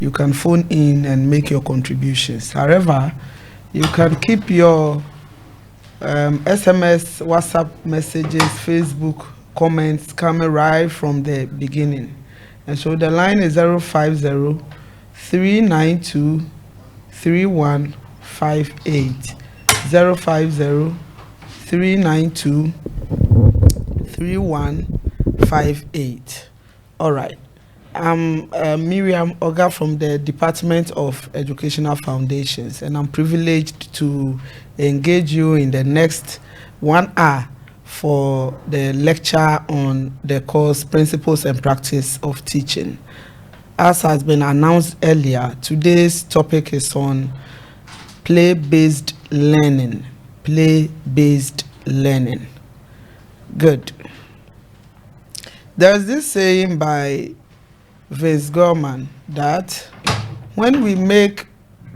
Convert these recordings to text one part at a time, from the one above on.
you can phone in and make your contributions. However, you can keep your SMS, WhatsApp messages, Facebook comments coming right from the beginning. And so the line is 050 392 3158. 050 392 3158. All right. I'm Miriam OGAH from the Department of Educational Foundations, and I'm privileged to engage you in the next 1 hour for the lecture on the course Principles and Practice of Teaching. As has been announced earlier, today's topic is on play-based learning. Play-based learning. Good. There's this saying by Vince Gorman that when we make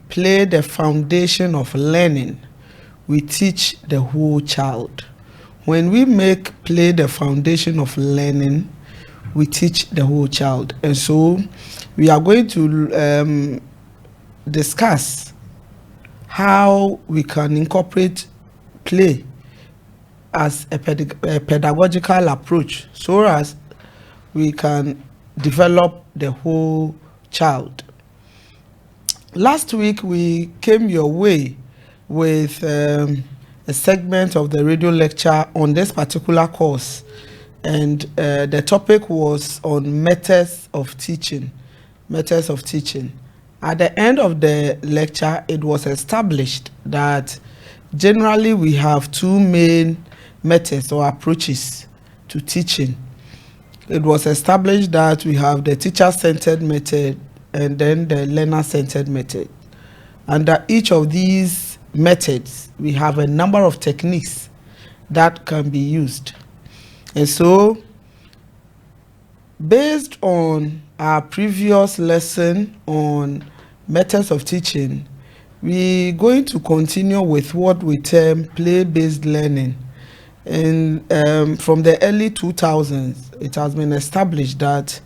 play the foundation of learning, we teach the whole child. When we make play the foundation of learning, we teach the whole child. And so we are going to discuss how we can incorporate play as a pedagogical approach so as we can develop the whole child. Last week we came your way with a segment of the radio lecture on this particular course, and the topic was on methods of teaching. Methods of teaching. At the end of the lecture, it was established that generally we have two main methods or approaches to teaching. It was established that we have the teacher-centered method and then the learner-centered method. Under each of these methods, we have a number of techniques that can be used. And so, based on our previous lesson on methods of teaching, we're going to continue with what we term play-based learning. And from the early 2000s, it has been established that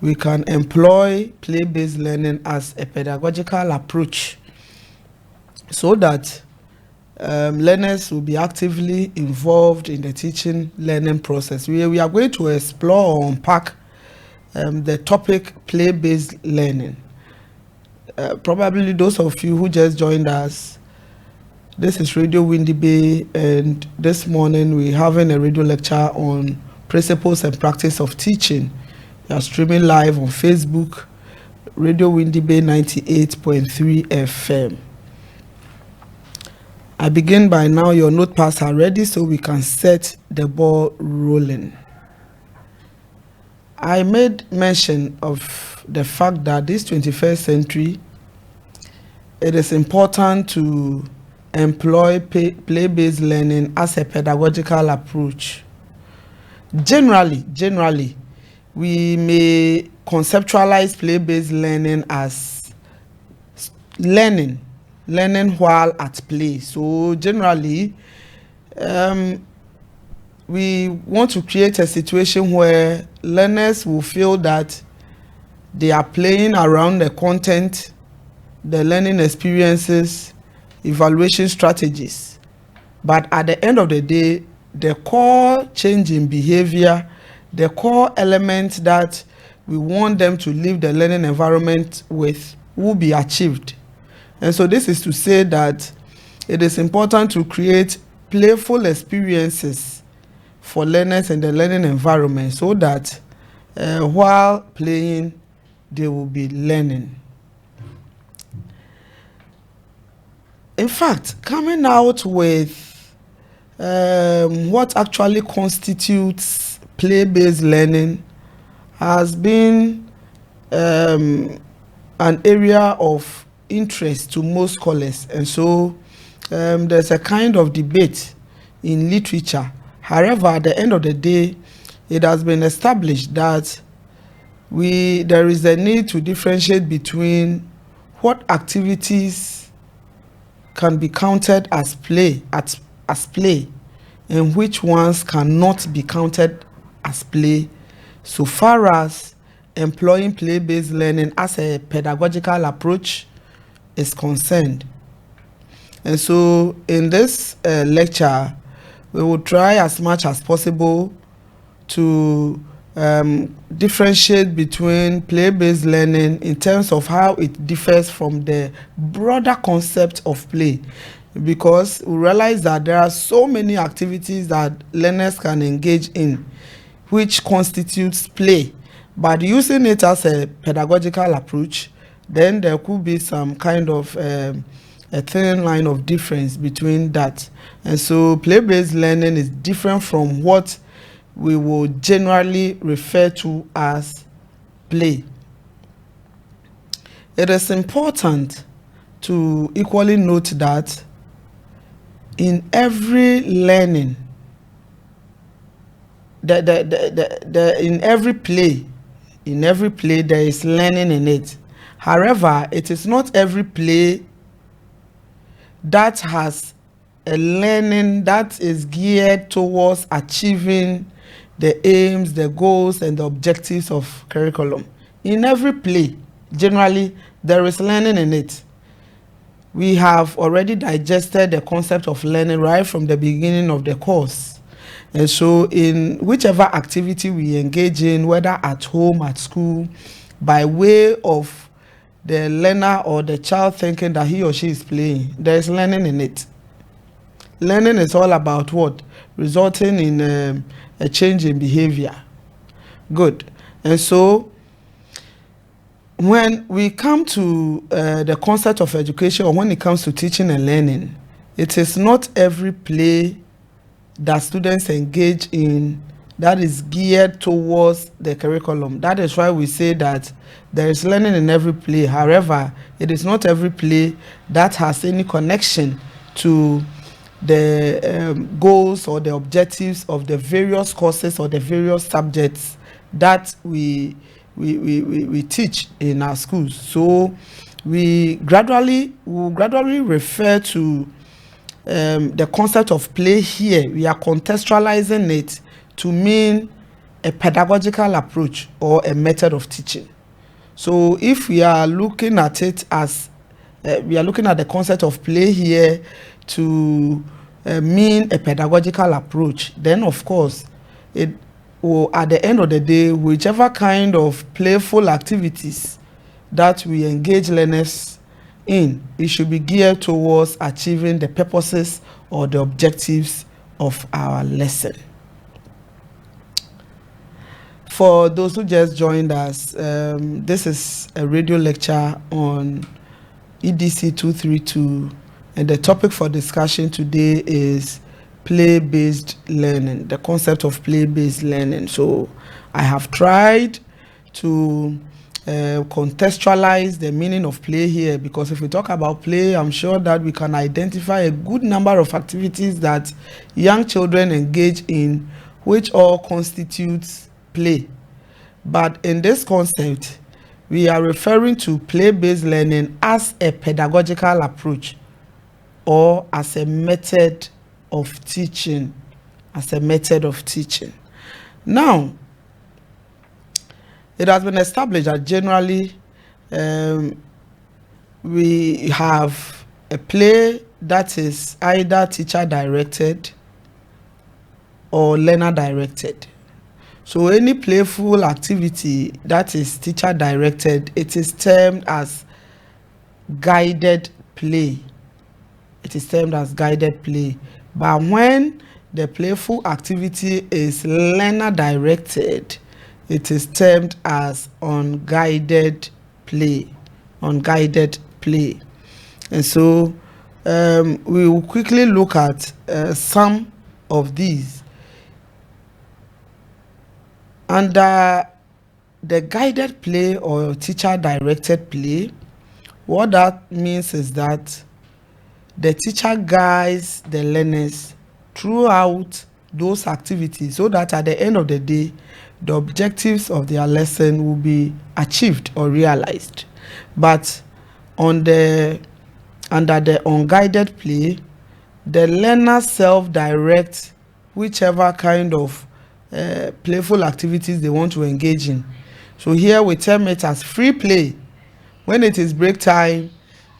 we can employ play-based learning as a pedagogical approach so that learners will be actively involved in the teaching learning process. We are going to explore or unpack the topic play-based learning. Probably those of you who just joined us, this is Radio Windy Bay, and this morning we're having a radio lecture on Principles and Practice of Teaching. We are streaming live on Facebook, Radio Windy Bay 98.3 FM. I begin by now, your notepads are ready so we can set the ball rolling. I made mention of the fact that this 21st century, it is important to employ play-based learning as a pedagogical approach. Generally, we may conceptualize play-based learning as learning while at play. So generally, we want to create a situation where learners will feel that they are playing around the content, the learning experiences, evaluation strategies, but at the end of the day, the core change in behavior, the core element that we want them to leave the learning environment with will be achieved. And so this is to say that it is important to create playful experiences for learners in the learning environment so that while playing, they will be learning. In fact, coming out with what actually constitutes play-based learning has been an area of interest to most scholars, and so there's a kind of debate in literature. However, at the end of the day, it has been established that there is a need to differentiate between what activities can be counted as play, and which ones cannot be counted as play, so far as employing play-based learning as a pedagogical approach is concerned. And so in this lecture, we will try as much as possible to differentiate between play-based learning in terms of how it differs from the broader concept of play, because we realize that there are so many activities that learners can engage in which constitutes play, but using it as a pedagogical approach, then there could be some kind of a thin line of difference between that. And so play-based learning is different from what we will generally refer to as play. It is important to equally note that in every learning, in every play there is learning in it. However, it is not every play that has a learning that is geared towards achieving the aims, the goals, and the objectives of curriculum. In every play, generally, there is learning in it. We have already digested the concept of learning right from the beginning of the course. And so in whichever activity we engage in, whether at home, at school, by way of the learner or the child thinking that he or she is playing, there is learning in it. Learning is all about what? Resulting in a change in behavior. Good. And so when we come to the concept of education, or when it comes to teaching and learning, it is not every play that students engage in that is geared towards the curriculum. That is why we say that there is learning in every play. However, it is not every play that has any connection to the goals or the objectives of the various courses or the various subjects that we teach in our schools. So we gradually refer to the concept of play here. We are contextualizing it to mean a pedagogical approach or a method of teaching. So if we are looking at it as we are looking at the concept of play here to mean a pedagogical approach, then of course it will, at the end of the day, whichever kind of playful activities that we engage learners in, it should be geared towards achieving the purposes or the objectives of our lesson. For those who just joined us, this is a radio lecture on EDC 232, and the topic for discussion today is play-based learning, the concept of play-based learning. So I have tried to contextualize the meaning of play here, because if we talk about play, I'm sure that we can identify a good number of activities that young children engage in, which all constitutes play. But in this concept, we are referring to play-based learning as a pedagogical approach or as a method of teaching, Now, it has been established that generally we have a play that is either teacher directed or learner directed. So any playful activity that is teacher directed, it is termed as guided play. But when the playful activity is learner directed, it is termed as unguided play. And so we will quickly look at some of these. Under the guided play or teacher directed play, what that means is that the teacher guides the learners throughout those activities so that at the end of the day, the objectives of their lesson will be achieved or realized. But under the unguided play, the learner self-directs whichever kind of playful activities they want to engage in. So here we term it as free play. When it is break time,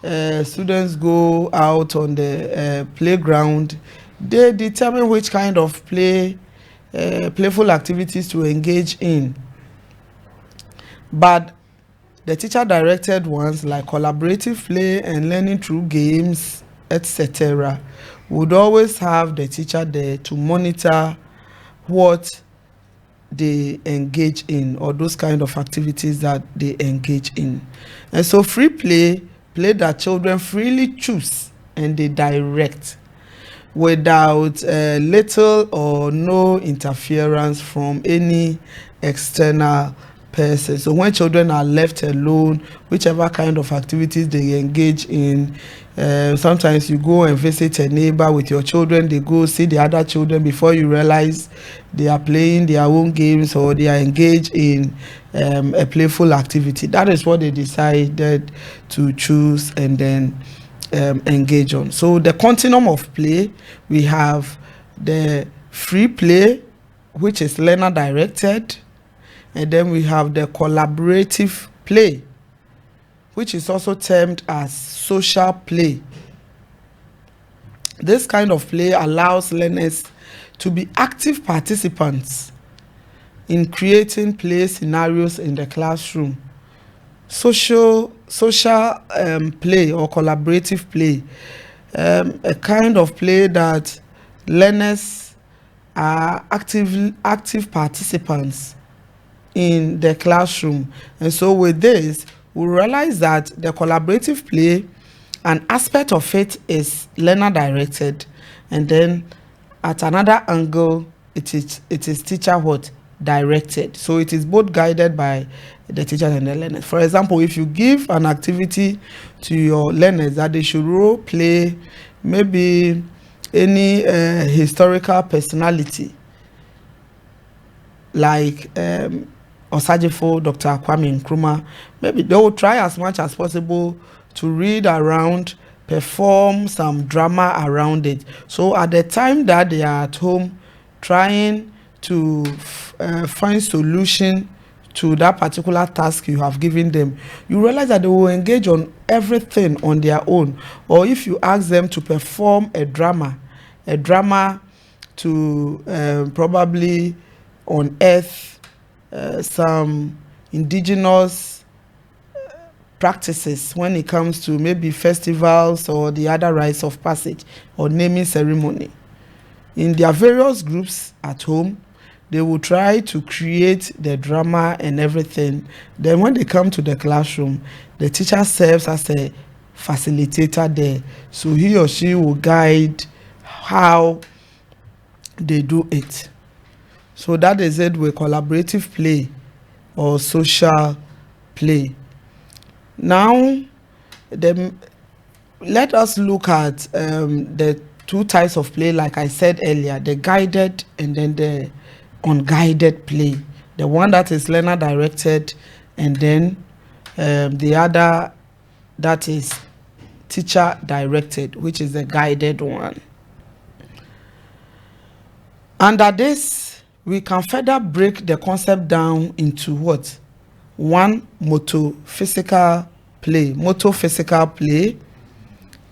students go out on the playground. They determine which kind of playful activities to engage in. But the teacher-directed ones, like collaborative play and learning through games, etc., would always have the teacher there to monitor what they engage in, or those kind of activities that they engage in. And so free play that children freely choose and they direct without little or no interference from any external person. So when children are left alone, whichever kind of activities they engage in, sometimes you go and visit a neighbor with your children, they go see the other children, before you realize they are playing their own games or they are engaged in a playful activity. That is what they decided to choose and then engage on. So the continuum of play, we have the free play, which is learner directed, and then we have the collaborative play, which is also termed as social play. This kind of play allows learners to be active participants in creating play scenarios in the classroom. Social play or collaborative play, a kind of play that learners are active participants in the classroom. And so with this, we realize that the collaborative play, an aspect of it is learner directed, and then at another angle it is teacher directed. So it is both guided by the teacher and the learners. For example, if you give an activity to your learners that they should role play maybe any historical personality, like Osajifo, Dr. Kwame Nkrumah, maybe they will try as much as possible to read around, perform some drama around it. So at the time that they are at home trying to find solution to that particular task you have given them, you realize that they will engage on everything on their own. Or if you ask them to perform a drama to probably unearth some indigenous practices when it comes to maybe festivals or the other rites of passage or naming ceremony. In their various groups at home, they will try to create the drama and everything. Then when they come to the classroom, the teacher serves as a facilitator there. So he or she will guide how they do it. So that is it with collaborative play or social play. Now, let us look at the two types of play, like I said earlier, the guided and then the unguided play. The one that is learner directed, and then the other that is teacher directed, which is the guided one. Under this, we can further break the concept down into what? One, physical play,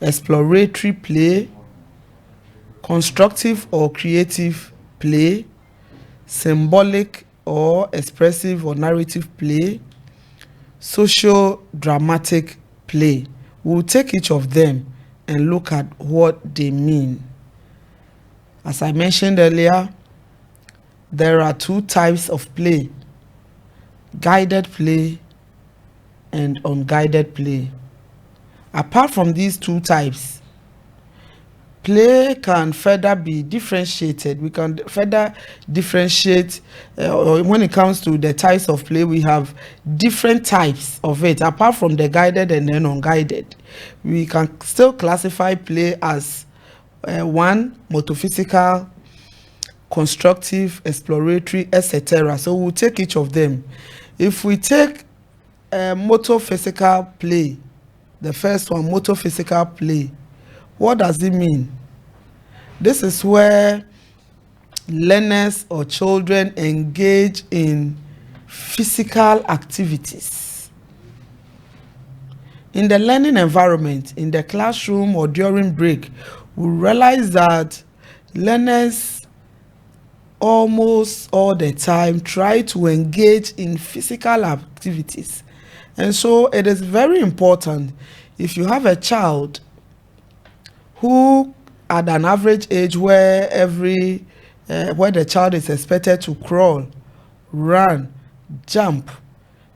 exploratory play, constructive or creative play, symbolic or expressive or narrative play, social dramatic play. We'll take each of them and look at what they mean. As I mentioned earlier, there are two types of play: guided play and unguided play. Apart from these two types, play can further be differentiated. We can further differentiate, or when it comes to the types of play, we have different types of it. Apart from the guided and then unguided, we can still classify play as one, metaphysical, constructive, exploratory, etc. So we'll take each of them. If we take physical play, the first one, physical play, what does it mean? This is where learners or children engage in physical activities. In the learning environment, in the classroom or during break, we realize that learners almost all the time try to engage in physical activities. And so it is very important, if you have a child who at an average age where the child is expected to crawl, run, jump,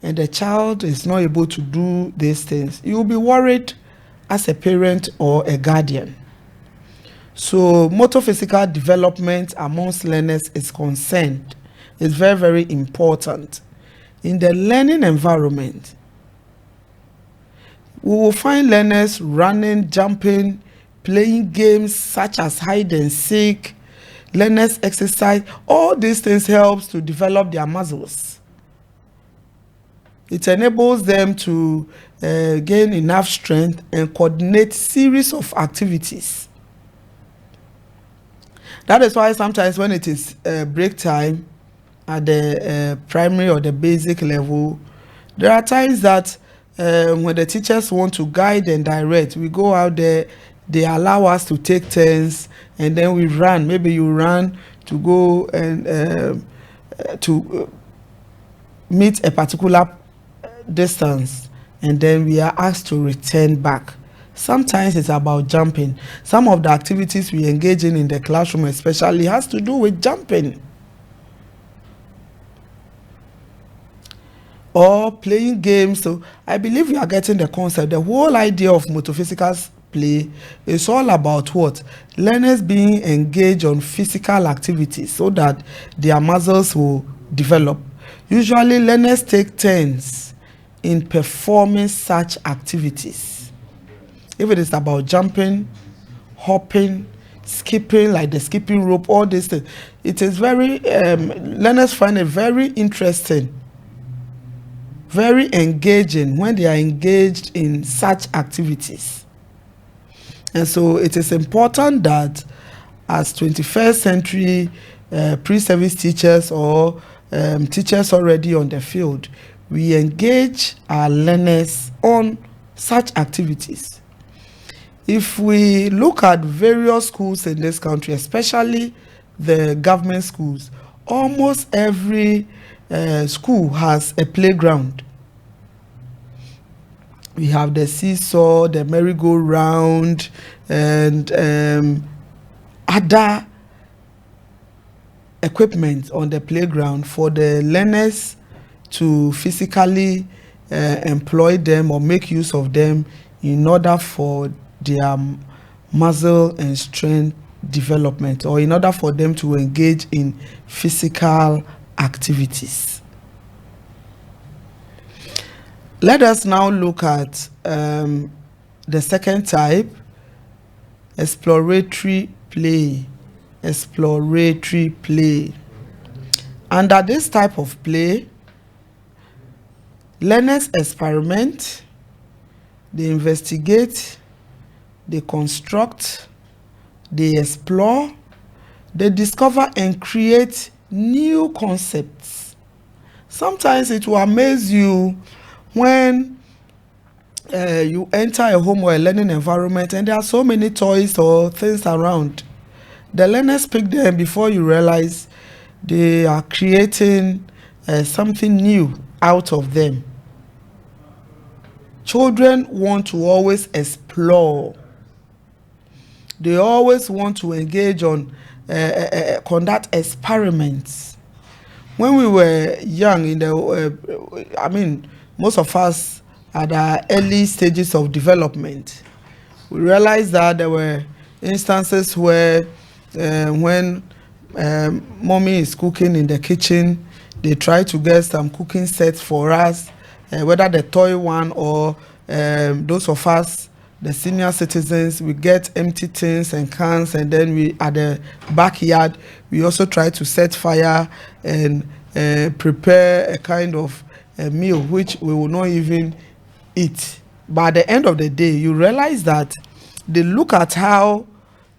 and the child is not able to do these things, you will be worried as a parent or a guardian. So motor physical development amongst learners is concerned. It's very, very important. In the learning environment, we will find learners running, jumping, playing games such as hide and seek, learners exercise. All these things helps to develop their muscles. It enables them to gain enough strength and coordinate series of activities. That is why sometimes when it is break time at the primary or the basic level, there are times that when the teachers want to guide and direct, we go out there, they allow us to take turns, and then we run. Maybe you run to go and to meet a particular distance, and then we are asked to return back. Sometimes it's about jumping. Some of the activities we engage in the classroom especially has to do with jumping. Or playing games. So I believe we are getting the concept. The whole idea of motophysical play is all about what? Learners being engaged on physical activities so that their muscles will develop. Usually learners take turns in performing such activities. If it is about jumping, hopping, skipping, like the skipping rope, all these things, it is very, learners find it very interesting, very engaging when they are engaged in such activities. And so it is important that as 21st century pre-service teachers or teachers already on the field, we engage our learners on such activities. If we look at various schools in this country, especially the government schools, almost every school has a playground. We have the seesaw, the merry-go-round, and other equipment on the playground for the learners to physically employ them or make use of them in order for their muscle and strength development, or in order for them to engage in physical activities. Let us now look at the second type, exploratory play. Exploratory play. Under this type of play, learners experiment, they investigate, they construct, they explore, they discover and create new concepts. Sometimes it will amaze you when you enter a home or a learning environment and there are so many toys or things around. The learners pick them before you realize they are creating something new out of them. Children want to always explore. They always want to engage on conduct experiments. When we were young, most of us at the early stages of development, we realized that there were instances where when mommy is cooking in the kitchen, they try to get some cooking sets for us, whether the toy one or those of us, the senior citizens, we get empty tins and cans, and then we at the backyard we also try to set fire and prepare a kind of a meal which we will not even eat. But at the end of the day, you realize that they look at how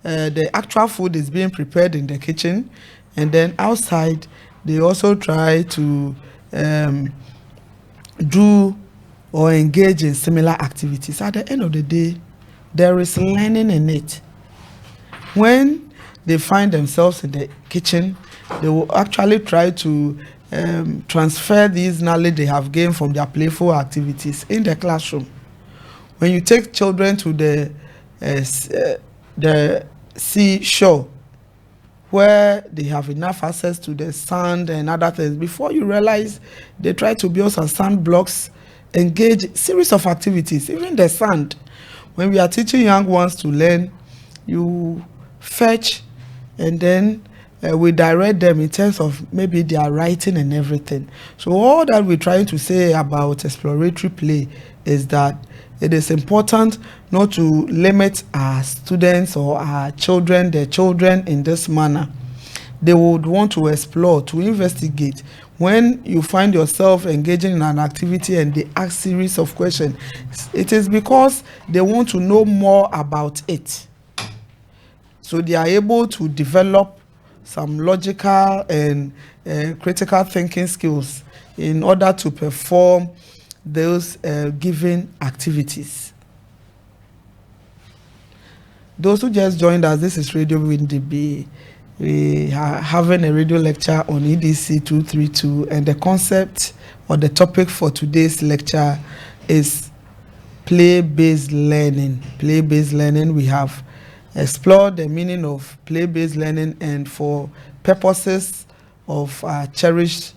the actual food is being prepared in the kitchen, and then outside they also try to do or engage in similar activities, at the end of the day, there is learning in it. When they find themselves in the kitchen, they will actually try to transfer these knowledge they have gained from their playful activities in the classroom. When you take children to the seashore, where they have enough access to the sand and other things, before you realize, they try to build some sand blocks, engage series of activities, even the sand. When we are teaching young ones to learn, you fetch and then we direct them in terms of maybe their writing and everything. So all that we're trying to say about exploratory play is that it is important not to limit our students or our children, their children, in this manner. They would want to explore, to investigate. When you find yourself engaging in an activity and they ask series of questions, it is because they want to know more about it. So they are able to develop some logical and critical thinking skills in order to perform those given activities. Those who just joined us, this is Radio Windy B. We are having a radio lecture on EDC 232, and the concept or the topic for today's lecture is play-based learning. Play-based learning, we have explored the meaning of play-based learning, and for purposes of our cherished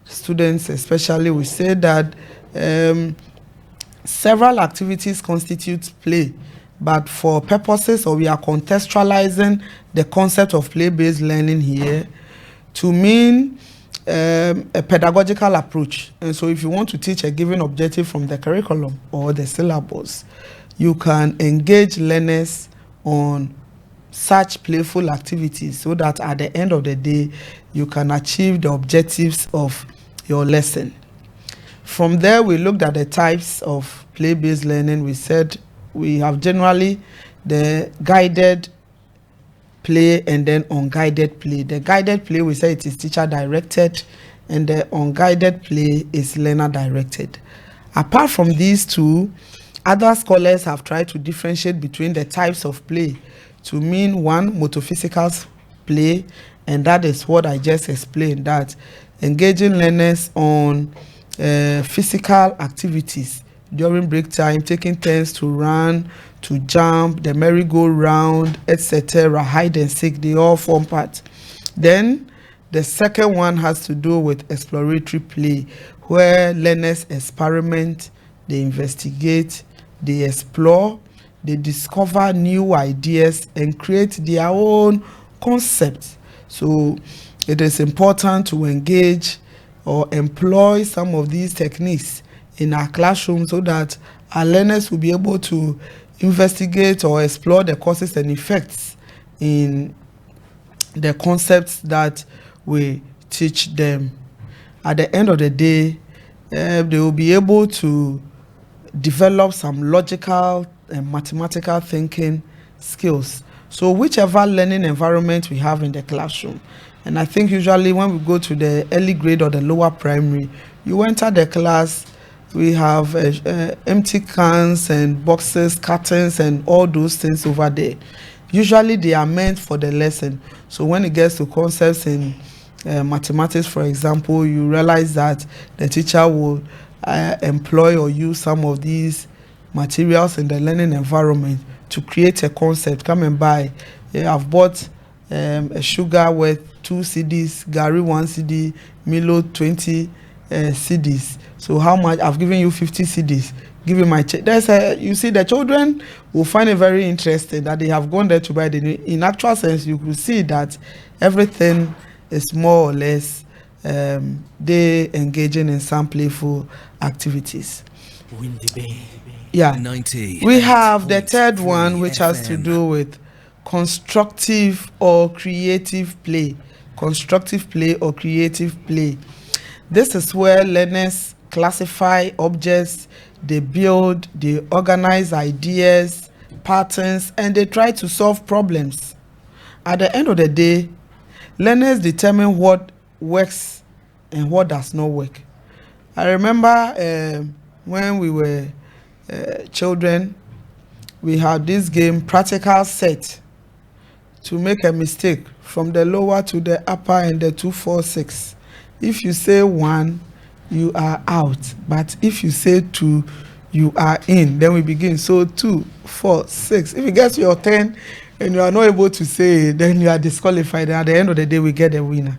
students especially, we say that several activities constitute play, but for purposes, or we are contextualizing the concept of play-based learning here to mean a pedagogical approach. And so if you want to teach a given objective from the curriculum or the syllabus, you can engage learners on such playful activities so that at the end of the day, you can achieve the objectives of your lesson. From there, we looked at the types of play-based learning. We said we have generally the guided play and then unguided play. The guided play, we say it is teacher-directed, and the unguided play is learner-directed. Apart from these two, other scholars have tried to differentiate between the types of play to mean one, motophysical play, and that is what I just explained, that engaging learners on physical activities during break time, taking turns to run, to jump, the merry-go-round, etc., hide and seek, they all form part. Then the second one has to do with exploratory play, where learners experiment, they investigate, they explore, they discover new ideas and create their own concepts. So it is important to engage or employ some of these techniques in our classroom so that our learners will be able to investigate or explore the causes and effects in the concepts that we teach them. At the end of the day, they will be able to develop some logical and mathematical thinking skills. So whichever learning environment we have in the classroom, and I think usually when we go to the early grade or the lower primary, you enter the class, we have empty cans and boxes, cartons, and all those things over there. Usually they are meant for the lesson. So when it gets to concepts in mathematics, for example, you realize that the teacher will employ or use some of these materials in the learning environment to create a concept. Come and buy. I've bought a sugar worth 2 CDs, Gary 1 CD, Milo 20 CDs. So how much? I've given you 50 CDs. Give me my check. You see, the children will find it very interesting that they have gone there to buy the. In actual sense, you could see that everything is more or less they engaging in some playful activities. Yeah. We have the third one, which has to do with constructive or creative play. Constructive play or creative play. This is where learners classify objects, they build, they organize ideas, patterns, and they try to solve problems. At the end of the day, learners determine what works and what does not work. I remember when we were children, we had this game, practical set, to make a mistake from the lower to the upper and the 2, 4, 6. If you say 1, you are out. But if you say 2, you are in. Then we begin. So 2, 4, 6. If you get to your 10 and you are not able to say it, then you are disqualified. And at the end of the day, we get the winner.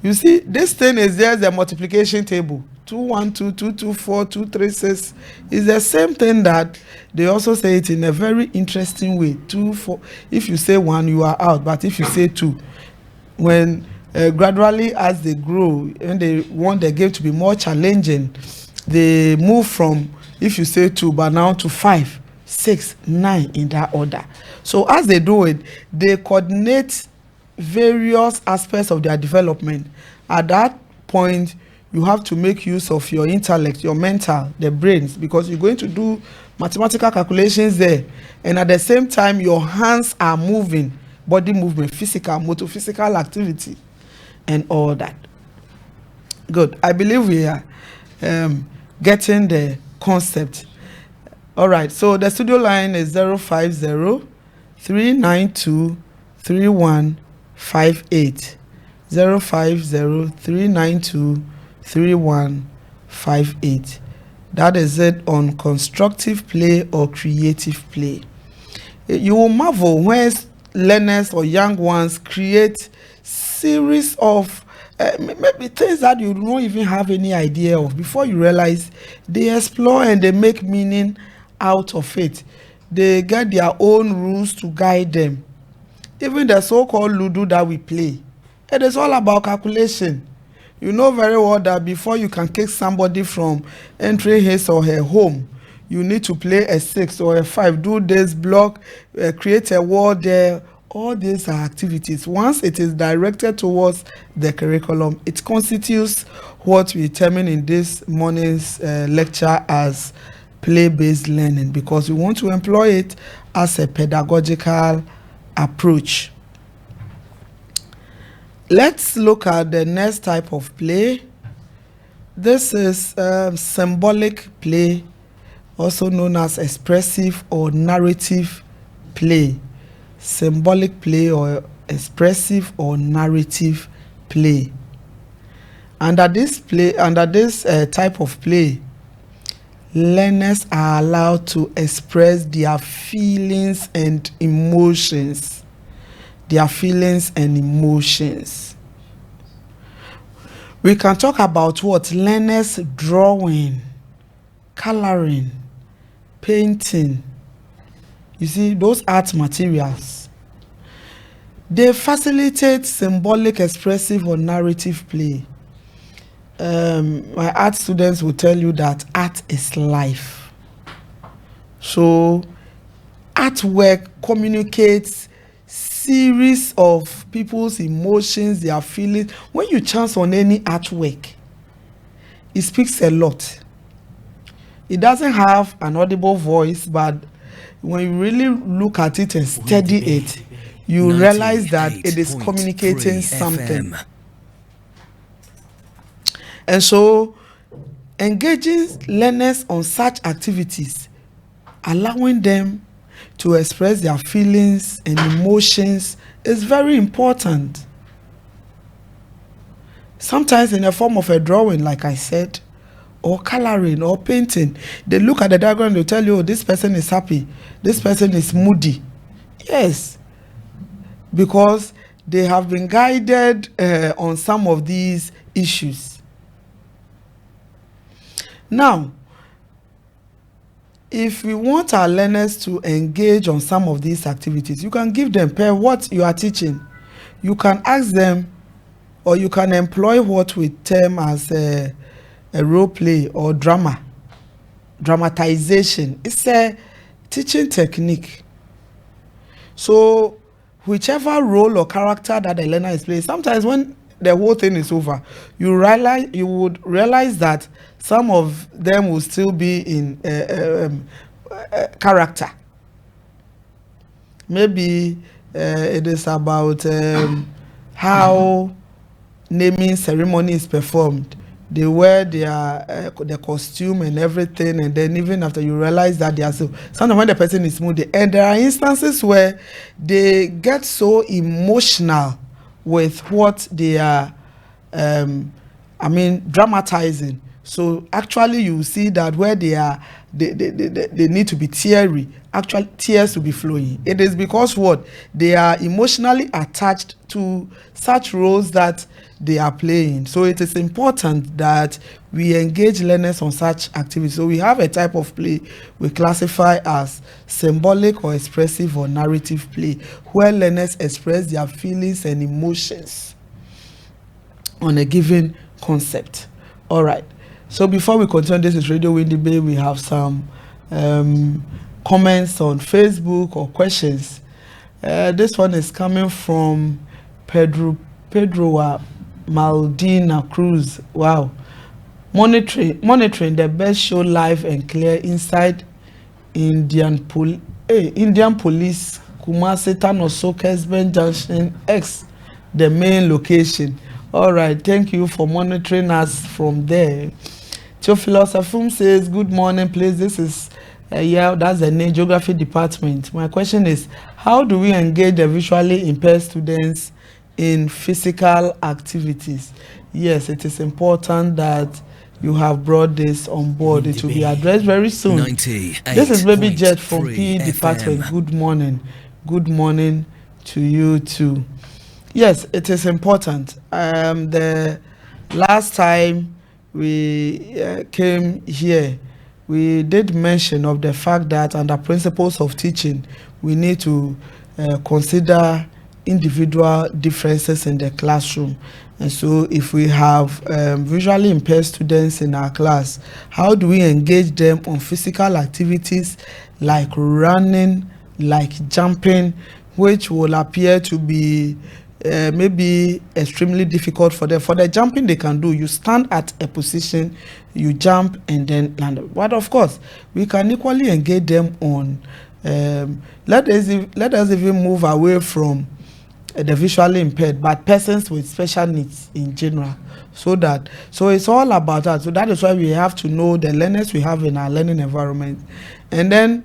You see, this thing is just the multiplication table. 2, 1, 2, 2, 2, 4, 2, 3, 6. It's the same thing that they also say it in a very interesting way. 2, 4. If you say 1, you are out. But if you say 2, when gradually as they grow and they want the game to be more challenging, they move from, if you say 2, but now to 5, 6, 9 in that order. So as they do it, they coordinate various aspects of their development. At that point, you have to make use of your intellect, your mental, the brains, because you're going to do mathematical calculations there. And at the same time, your hands are moving, body movement, physical, motor, physical activity, and all that. Good. I believe we are getting the concept. All right. So the studio line is 050 392 3158. 050 392 3158. That is it on constructive play or creative play. You will marvel when learners or young ones create series of maybe things that you don't even have any idea of. Before you realize, they explore and they make meaning out of it. They get their own rules to guide them. Even the so-called Ludo that we play, it is all about calculation. You know very well that before you can kick somebody from entering his or her home, you need to play a 6 or a 5, do this block, create a wall there. All these are activities. Once it is directed towards the curriculum, it constitutes what we determine in this morning's lecture as play-based learning, because we want to employ it as a pedagogical approach. Let's look at the next type of play. This is symbolic play, also known as expressive or narrative play. Symbolic play or expressive or narrative play. Under this type of play, learners are allowed to express their feelings and emotions. Their feelings and emotions. We can talk about what? Learners drawing, coloring, painting. You see, those art materials. They facilitate symbolic, expressive, or narrative play. My art students will tell you that art is life. So, artwork communicates series of people's emotions, their feelings. When you chance on any artwork, it speaks a lot. It doesn't have an audible voice, but when you really look at it and study it, you realize that it is communicating something. And so, engaging learners on such activities, allowing them to express their feelings and emotions, is very important. Sometimes in the form of a drawing, like I said, or coloring or painting. They look at the diagram and they tell you, oh, this person is happy, this person is moody. Yes, because they have been guided on some of these issues. Now, if we want our learners to engage on some of these activities, you can give them per what you are teaching. You can ask them, or you can employ what we term as a role play or dramatization. It's a teaching technique. So whichever role or character that the learner is playing, sometimes when the whole thing is over, you would realize that some of them will still be in character. Maybe it is about how naming ceremony is performed. they wear their costume and everything, and then even after you realize that they are so, sometimes when the person is moody, and there are instances where they get so emotional with what they are dramatizing. So actually you see that where they need to be teary, actually tears will be flowing. It is because what? They are emotionally attached to such roles that they are playing. So it is important that we engage learners on such activities. So we have a type of play we classify as symbolic or expressive or narrative play, where learners express their feelings and emotions on a given concept. All right. So before we continue, this is Radio Windy Bay. We have some comments on Facebook or questions. This one is coming from Pedro Maldina Cruz. Wow. Monitoring the best show live and clear inside Indian Police Kumasi Tanoso Kesben Junction X, the main location. All right, thank you for monitoring us from there. Theophilus Afum says, good morning, please. This is, that's the name, Geography Department. My question is, how do we engage the visually impaired students in physical activities? Yes, it is important that you have brought this on board. It will be addressed very soon. This is Baby Jet from PE Department. Good morning. Good morning to you too. Yes, it is important. The last time we came here, we did mention of the fact that under principles of teaching, we need to consider individual differences in the classroom. And so if we have visually impaired students in our class, how do we engage them on physical activities like running, like jumping, which will appear to be maybe extremely difficult for them. For the jumping they can do, you stand at a position, you jump and then land. But of course, we can equally engage them on, let us even move away from the visually impaired, but persons with special needs in general. So it's all about that. So that is why we have to know the learners we have in our learning environment, and then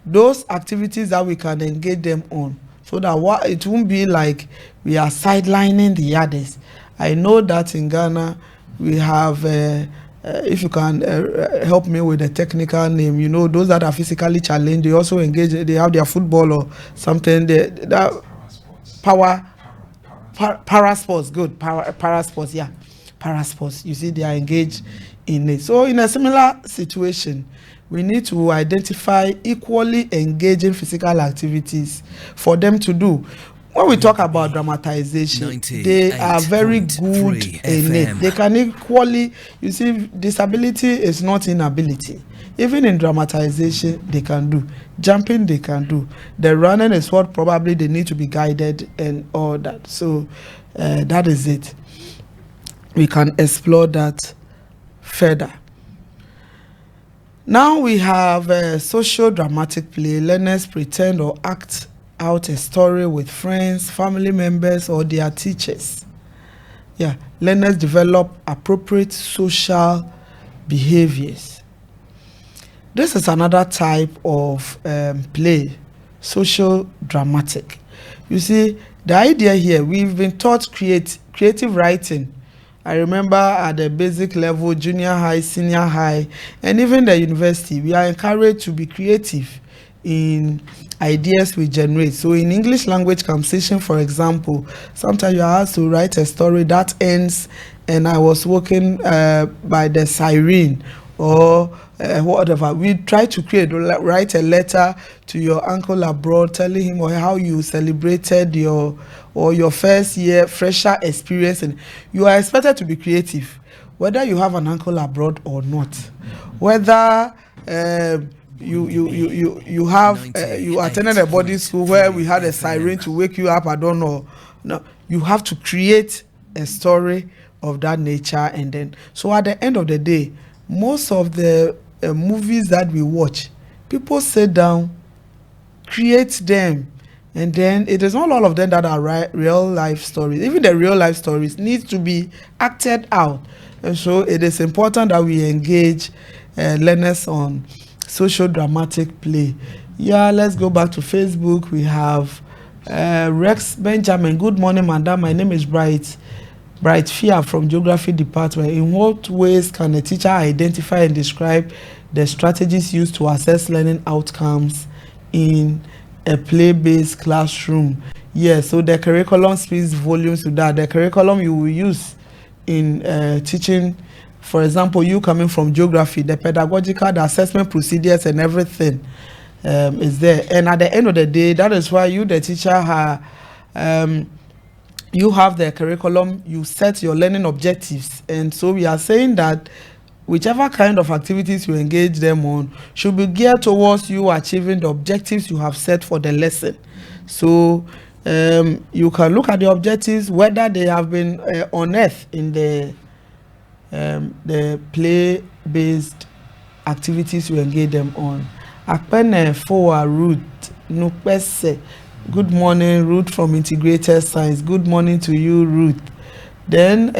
those activities that we can engage them on, so that it won't be like we are sidelining the others. I know that in Ghana we have, if you can help me with the technical name, you know, those that are physically challenged, they also engage, they have their football or something, parasports, good, parasports, yeah, parasports. You see, they are engaged in it. So in a similar situation, we need to identify equally engaging physical activities for them to do. When we talk about dramatization, they are very good in it. They can equally, you see, disability is not inability. Even in dramatization, they can do. Jumping, they can do. The running is what probably they need to be guided and all that. So that is it. We can explore that further. Now we have a social dramatic play. Learners pretend or act out a story with friends, family members, or their teachers. Yeah, learners develop appropriate social behaviors. This is another type of play, social dramatic. You see, the idea here, we've been taught creative writing. I remember at the basic level, junior high, senior high, and even the university, we are encouraged to be creative in ideas we generate. So in English language conversation, for example, sometimes you are asked to write a story that ends, and I was walking by the siren, or whatever. We try to write a letter to your uncle abroad, telling him or how you celebrated your first year fresher experience, and you are expected to be creative, whether you have an uncle abroad or not, whether you have you attended a boarding school where we had a siren to wake you up. I don't know. No, you have to create a story of that nature, and then so at the end of the day, most of the movies that we watch, people sit down, create them, and then it is not all of them that are real life stories. Even the real life stories need to be acted out. And so it is important that we engage learners on social dramatic play. Yeah, let's go back to Facebook. We have Rex Benjamin. Good morning, madam. My name is Bright Fear from Geography Department. In what ways can a teacher identify and describe the strategies used to assess learning outcomes in a play-based classroom? Yes, so the curriculum speaks volumes to that. The curriculum you will use in teaching, for example, you coming from geography, the pedagogical, the assessment procedures and everything is there. And at the end of the day, that is why you, the teacher, you have the curriculum, you set your learning objectives. And so we are saying that whichever kind of activities you engage them on should be geared towards you achieving the objectives you have set for the lesson. So you can look at the objectives, whether they have been unearthed in the play-based activities you engage them on. Akpene for Ruth Nupese. Good morning, Ruth from Integrated Science. Good morning to you, Ruth. Then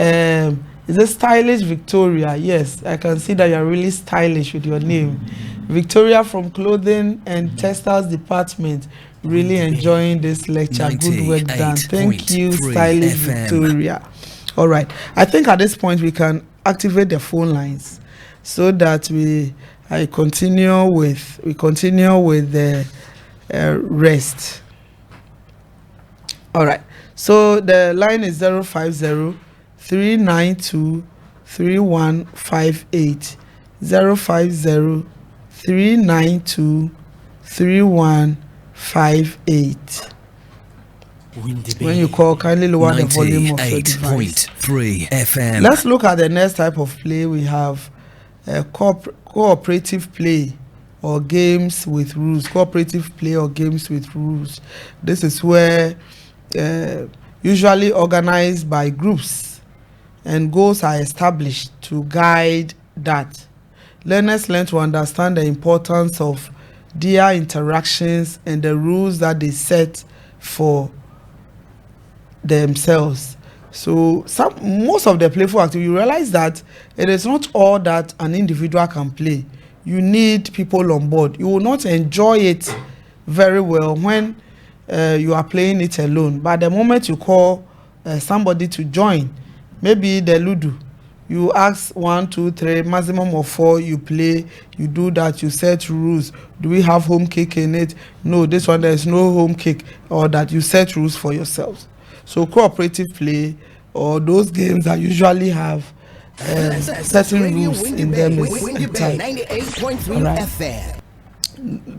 is it stylish Victoria? Yes, I can see that you're really stylish with your name. Victoria from Clothing and Textiles Department. Really enjoying this lecture. Good work done. Thank you, stylish Victoria. All right. I think at this point we can activate the phone lines so that we continue with the rest. All right. So the line is 050-392-3158. 050-392-3158. When you call, kindly lower the volume of your device. 98.3 FM. Let's look at the next type of play. We have cooperative play or games with rules. Cooperative play or games with rules. This is where usually organized by groups and goals are established to guide that. Learners learn to understand the importance of their interactions and the rules that they set for themselves. So most of the playful activity, you realize that it is not all that an individual can play. You need people on board. You will not enjoy it very well when you are playing it alone. But the moment you call somebody to join, maybe the Ludo, you ask 1, 2, 3, maximum of 4, you play, you do that, you set rules. Do we have home cake in it? No, this one there is no home cake, or that you set rules for yourselves. So cooperative play or those games that usually have certain rules in them is type. 98.3 Right. FM.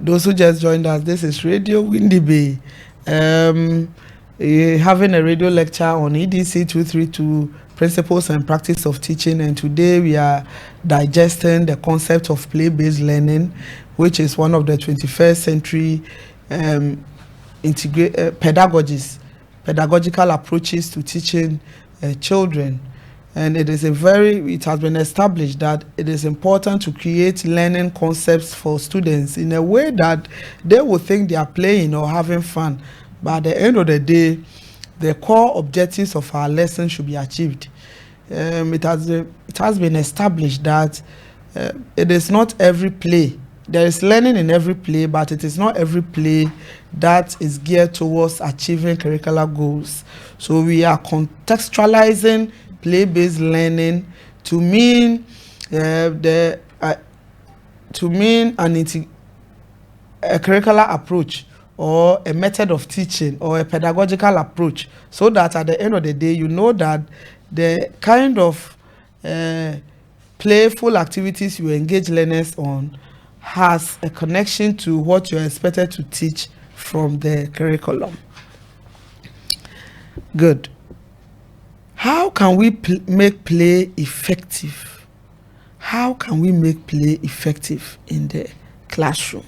Those who just joined us, this is Radio Windy Bay. Having a radio lecture on EDC 232 Principles and Practice of Teaching, and today we are digesting the concept of play-based learning, which is one of the 21st century pedagogical approaches to teaching children. And it has been established that it is important to create learning concepts for students in a way that they will think they are playing or having fun. But at the end of the day, the core objectives of our lesson should be achieved. It has been established that it is not every play. There is learning in every play, but it is not every play that is geared towards achieving curricular goals. So we are contextualizing play-based learning to mean a curricular approach or a method of teaching or a pedagogical approach, so that at the end of the day you know that the kind of playful activities you engage learners on has a connection to what you're expected to teach from the curriculum. Good. How can we make play effective? How can we make play effective in the classroom?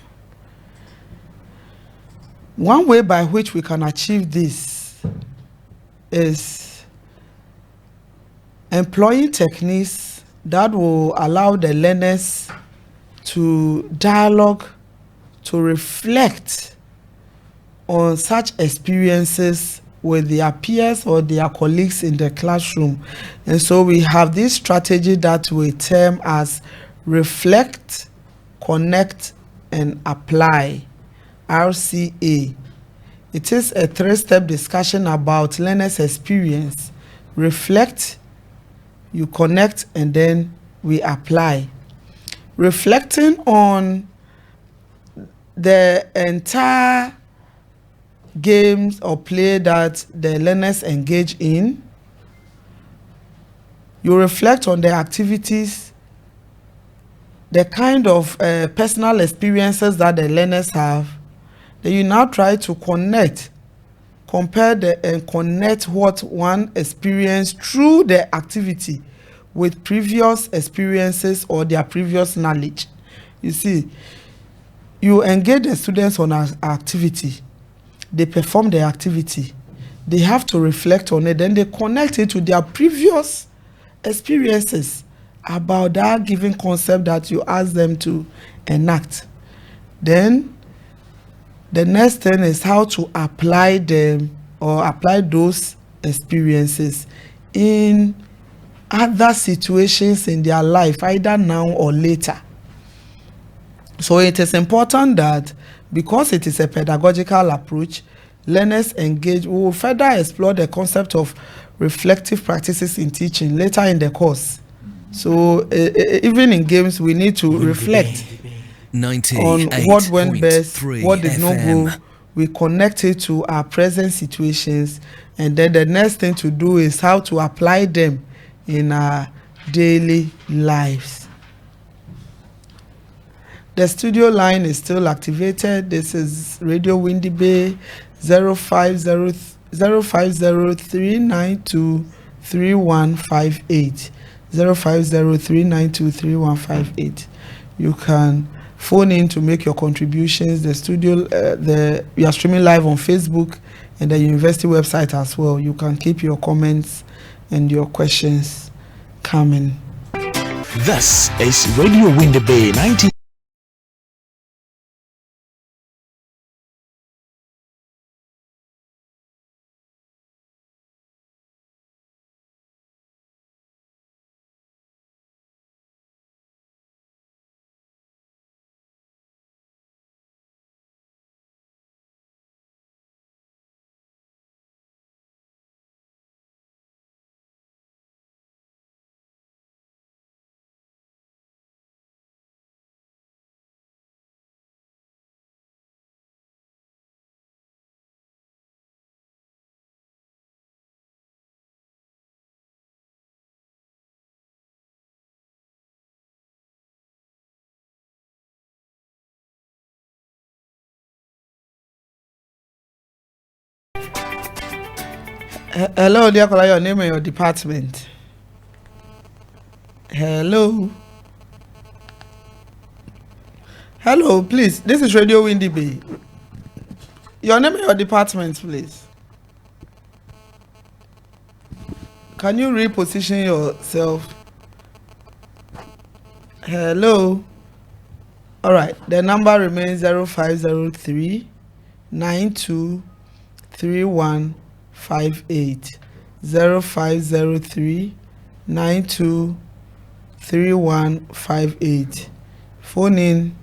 One way by which we can achieve this is employing techniques that will allow the learners to dialogue, to reflect on such experiences with their peers or their colleagues in the classroom. And so we have this strategy that we term as reflect, connect, and apply, RCA. It is a three-step discussion about learners' experience. Reflect, you connect, and then we apply. Reflecting on the entire games or play that the learners engage in. You reflect on the activities, the kind of personal experiences that the learners have. Then you now try to connect, compare and connect what one experienced through the activity with previous experiences or their previous knowledge. You see, you engage the students on an activity, they perform the activity, they have to reflect on it, then they connect it to their previous experiences about that given concept that you ask them to enact. Then the next thing is how to apply them or apply those experiences in other situations in their life, either now or later. So it is important that because it is a pedagogical approach, learners engage. We will further explore the concept of reflective practices in teaching later in the course. So even in games, we need to reflect on what went best, what did not go. We connect it to our present situations, and then the next thing to do is how to apply them in our daily lives. The studio line is still activated. This is Radio Windy Bay 05039233158. 05039233158. You can phone in to make your contributions. The studio, we are streaming live on Facebook and the university website as well. You can keep your comments and your questions coming. This is Radio Windy Bay 90. Hello, dear caller, your name and your department. Hello. Hello, please. This is Radio Windy Bay. Your name and your department, please. Can you reposition yourself? Hello. All right. The number remains 0503 923158. 0503 923158. Phone in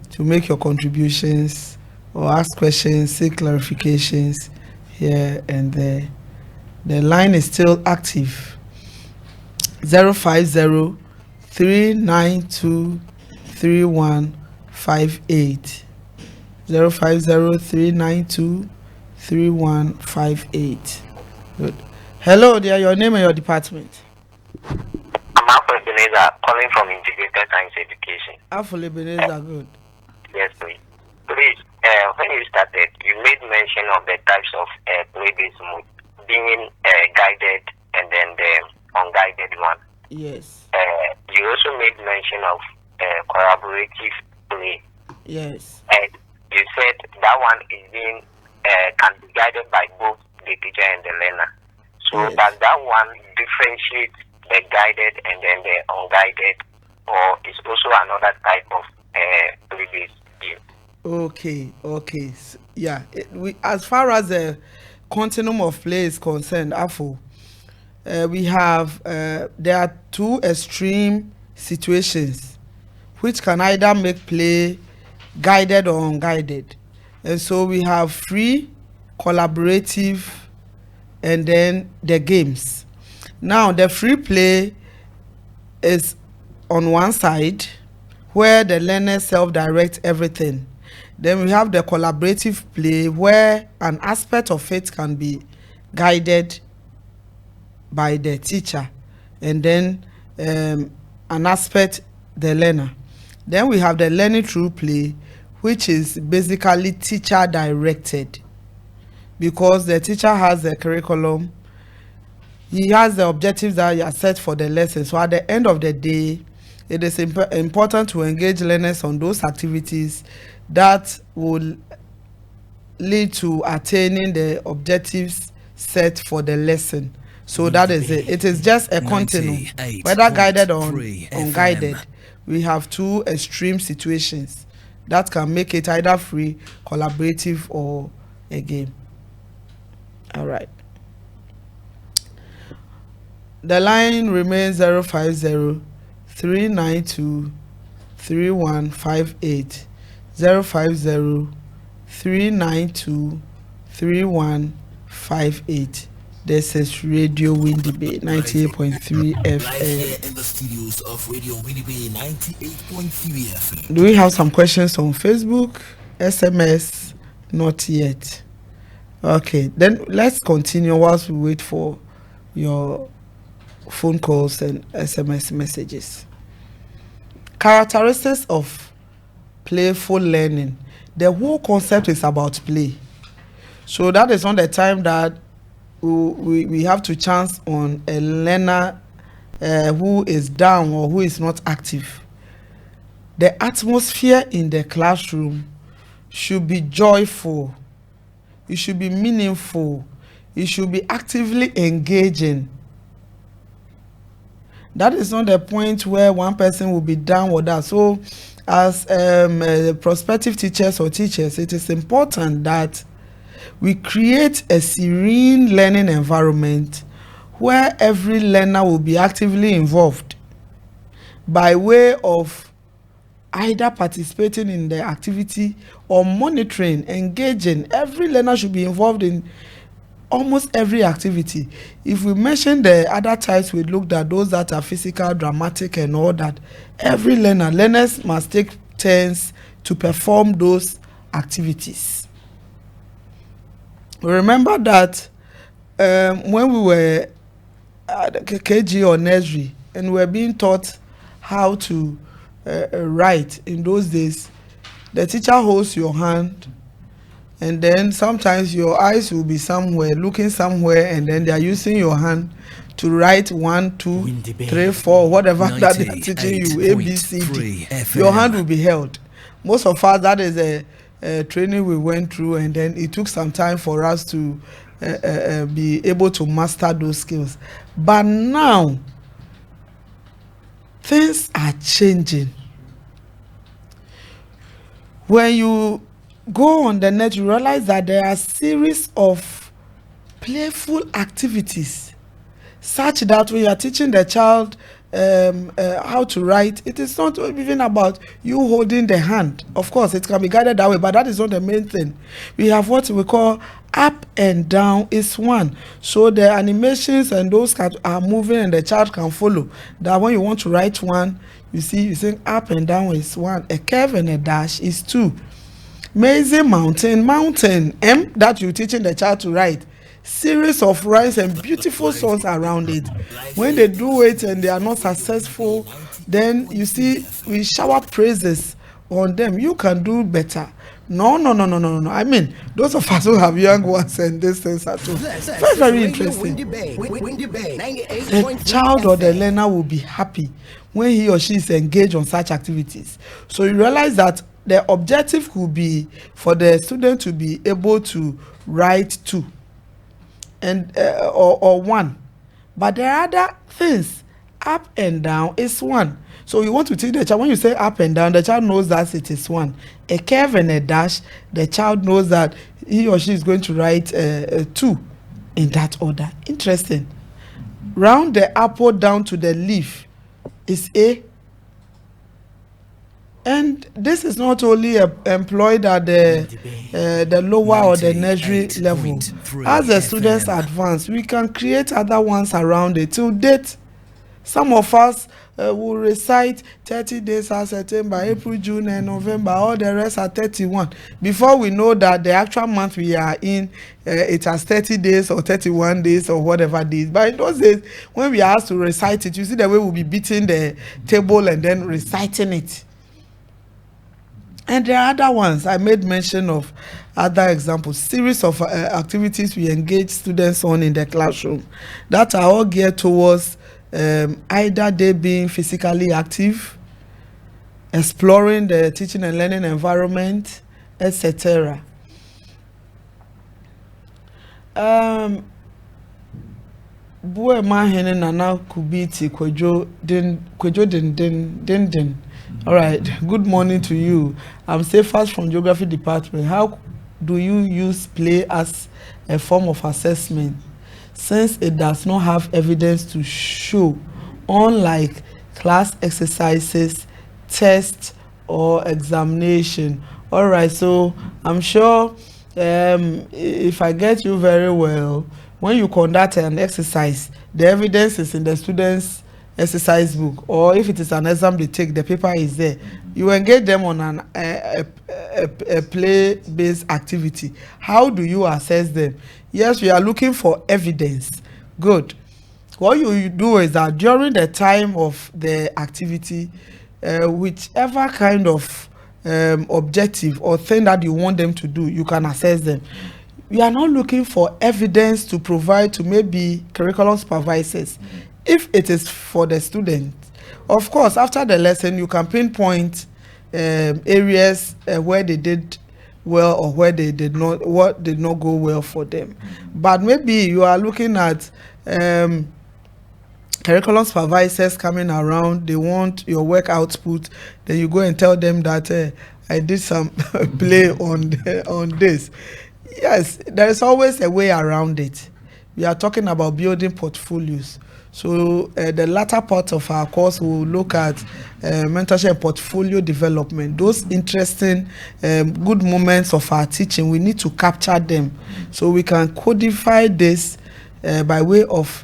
to make your contributions or ask questions, seek clarifications here and there. The line is still active. 050 392 3158. 050 392 3158. Good. Hello there, your name and your department. I'm Afro Ebenezer, calling from Integrated Science Education. Afro Ebenezer, good. Yes, please. Please, when you started, you made mention of the types of play-based mode, being guided and then the unguided one. Yes. You also made mention of collaborative play. Yes. And you said that one is being can be guided by both the teacher and the learner. So Yes. does that one differentiate the guided and then the unguided, or is also another type of play-based game? Okay. Yeah. As far as the continuum of play is concerned, we have there are two extreme situations which can either make play guided or unguided. And so we have free, collaborative, and then the games. Now the free play is on one side where the learner self-direct everything. Then we have the collaborative play where an aspect of it can be guided by the teacher, and then an aspect the learner. Then we have the learning through play, which is basically teacher directed, because the teacher has the curriculum, he has the objectives that are set for the lesson. So at the end of the day, it is important to engage learners on those activities that will lead to attaining the objectives set for the lesson. So that is it. It is just a continuum, whether guided or unguided. We have two extreme situations that can make it either free, collaborative, or a game. All right. The line remains 050 392 3158. 050 392 3158. This is Radio Windy Bay 98.3 FM. In the studios of Radio Windy Bay 98.3 FM. Do we have some questions on Facebook? SMS? Not yet. Okay, then let's continue whilst we wait for your phone calls and SMS messages. Characteristics of playful learning. The whole concept is about play. So that is not the time that we have to chance on a learner who is down or who is not active. The atmosphere in the classroom should be joyful. It should be meaningful. It should be actively engaging. That is not the point where one person will be down or that. So as prospective teachers or teachers, it is important that we create a serene learning environment where every learner will be actively involved by way of either participating in the activity or monitoring, engaging. Every learner should be involved in almost every activity. If we mention the other types, we looked at those that are physical, dramatic, and all that. Every learners must take turns to perform those activities. Remember that when we were at KG or nursery and we were being taught how to write in those days, the teacher holds your hand, and then sometimes your eyes will be somewhere, looking somewhere, and then they are using your hand to write 1, 2, 3, 4, whatever that they are teaching you, A, B, C, D. Your hand will be held. Most of us, that is a training we went through, and then it took some time for us to be able to master those skills. But now things are changing. When you go on the net, you realize that there are a series of playful activities such that when you are teaching the child how to write, it is not even about you holding the hand. Of course, it can be guided that way, but that is not the main thing. We have what we call up and down is one. So the animations and those are moving and the child can follow. That when you want to write one, you see, you saying up and down is one. A curve and a dash is two. Amazing mountain, M, that you're teaching the child to write. Series of rhymes and beautiful songs around it. When they do it and they are not successful, then you see we shower praises on them. You can do better. No. I mean, those of us who have young ones and this things are too very interesting. A child or the learner will be happy when he or she is engaged on such activities. So you realize that the objective could be for the student to be able to write 2 and or 1, but there are other things. Up and down is 1. So you want to teach the child, when you say up and down, the child knows that it is one. A curve and a dash, the child knows that he or she is going to write a 2 in that order. Interesting. Round the apple down to the leaf is A. And this is not only employed at the lower or the nursery level. As the students advance, we can create other ones around it. Till date, some of us will recite 30 days are certain by April, June, and November. All the rest are 31. Before we know that the actual month we are in, it has 30 days or 31 days or whatever days. But in those days, when we are asked to recite it, you see the way we'll be beating the table and then reciting it. And there are other ones. I made mention of other examples, series of activities we engage students on in the classroom that are all geared towards either they being physically active, exploring the teaching and learning environment, etc. Boy mahene nana kubiti kwejo din. All right, good morning to you. I'm Safas from Geography Department. How do you use play as a form of assessment since it does not have evidence to show, unlike class exercises, tests, or examination? All right, so I'm sure if I get you very well, when you conduct an exercise, the evidence is in the students' exercise book, or if it is an exam they take, the paper is there. You engage them on a play-based activity. How do you assess them? Yes, we are looking for evidence. Good. What you do is that during the time of the activity, whichever kind of objective or thing that you want them to do, you can assess them. We are not looking for evidence to provide to maybe curriculum supervisors. If it is for the student, of course, after the lesson, you can pinpoint areas where they did well or where they did not, what did not go well for them. But maybe you are looking at curriculum supervisors coming around, they want your work output, then you go and tell them that I did some play on this. Yes, there is always a way around it. We are talking about building portfolios. So the latter part of our course will look at mentorship and portfolio development. Those interesting good moments of our teaching, we need to capture them so we can codify this by way of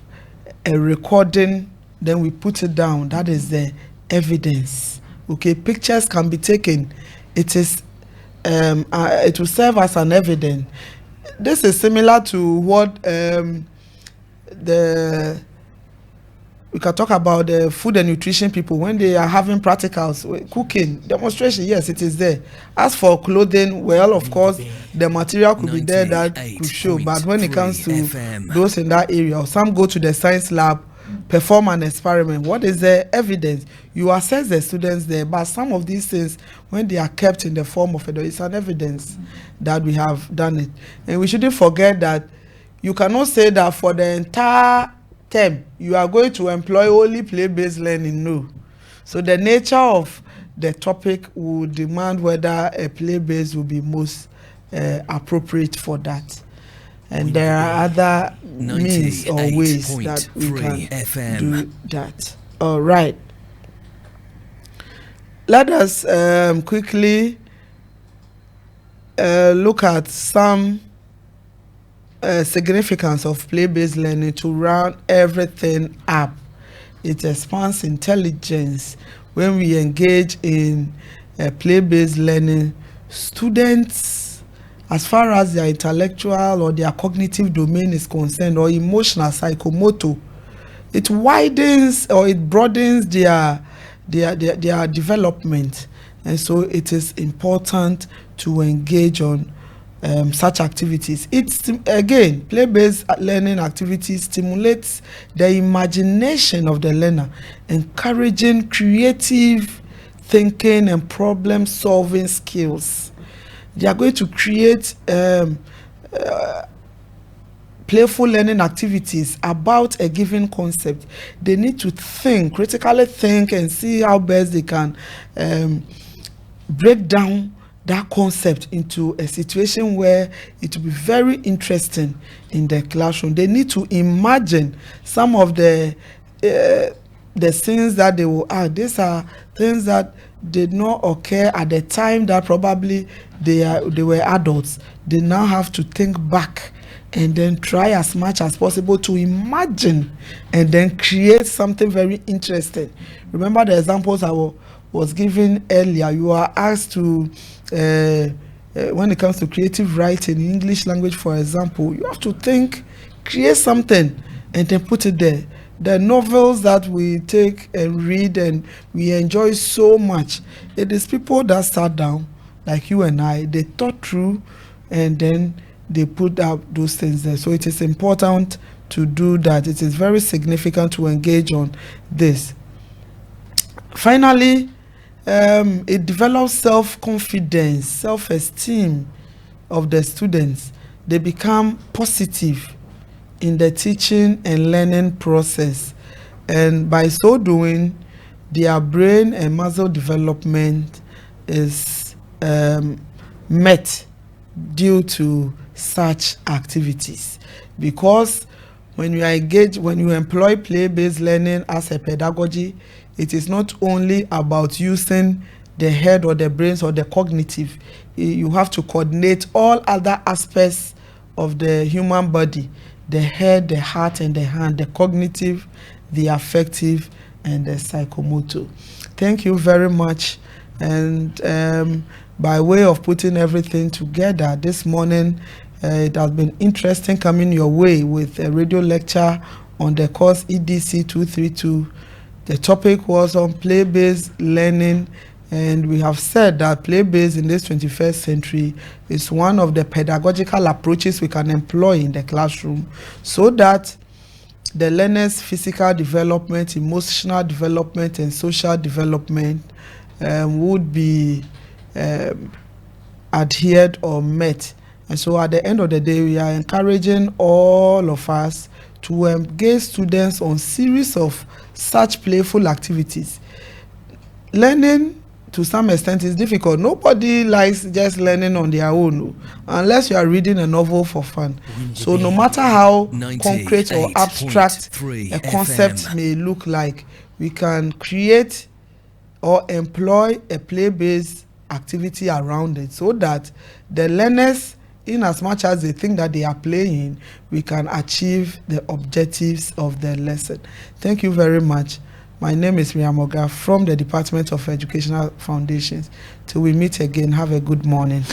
a recording, then we put it down. That is the evidence. Okay, pictures can be taken. It is it will serve as an evidence. This is similar to what we can talk about the food and nutrition people when they are having practicals, cooking, demonstration. Yes, it is there. As for clothing, well, of course, the material could be there that could show. But when it comes to those in that area, or some go to the science lab, perform an experiment. What is the evidence? You assess the students there, but some of these things, when they are kept in the form of it's an evidence that we have done it. And we shouldn't forget that you cannot say that for the entire term you are going to employ only play-based learning. No. So the nature of the topic will demand whether a play-based will be most appropriate for that. And there are other means or ways that we can do that. All right. Let us quickly look at some significance of play-based learning to round everything up. It expands intelligence. When we engage in play-based learning, students, as far as their intellectual or their cognitive domain is concerned, or emotional, psychomotor, it widens or it broadens their development. And so it is important to engage on such activities. It's again, play-based learning activities stimulates the imagination of the learner, encouraging creative thinking and problem-solving skills. They are going to create playful learning activities about a given concept, they need to critically think, and see how best they can break down that concept into a situation where it will be very interesting in the classroom. They need to imagine some of the things that they will add. These are things that did not occur at the time that probably they were adults. They now have to think back and then try as much as possible to imagine and then create something very interesting. Remember the examples I was given earlier. You are asked to when it comes to creative writing in English language, for example, you have to create something and then put it there. The novels that we take and read and we enjoy so much, it is people that sat down like you and I, they thought through and then they put up those things there. So it is important to do that. It is very significant to engage on this. Finally, it develops self-confidence, self-esteem of the students. They become positive in the teaching and learning process, and by so doing, their brain and muscle development is met due to such activities. Because when you employ play-based learning as a pedagogy, it is not only about using the head or the brains or the cognitive. You have to coordinate all other aspects of the human body: the head, the heart, and the hand, the cognitive, the affective, and the psychomotor. Thank you very much. And by way of putting everything together this morning, it has been interesting coming your way with a radio lecture on the course EDC 232. The topic was on play-based learning, and we have said that play-based in this 21st century is one of the pedagogical approaches we can employ in the classroom, so that the learner's physical development, emotional development, and social development would be adhered or met. And so at the end of the day, we are encouraging all of us to engage students on series of such playful activities. Learning to some extent is difficult. Nobody likes just learning on their own, unless you are reading a novel for fun. So no matter how concrete or abstract a concept may look like, we can create or employ a play-based activity around it, so that the learners, in as much as they think that they are playing, we can achieve the objectives of the lesson. Thank you very much. My name is MIRIAM OGAH from the Department of Educational Foundations. Till we meet again, have a good morning.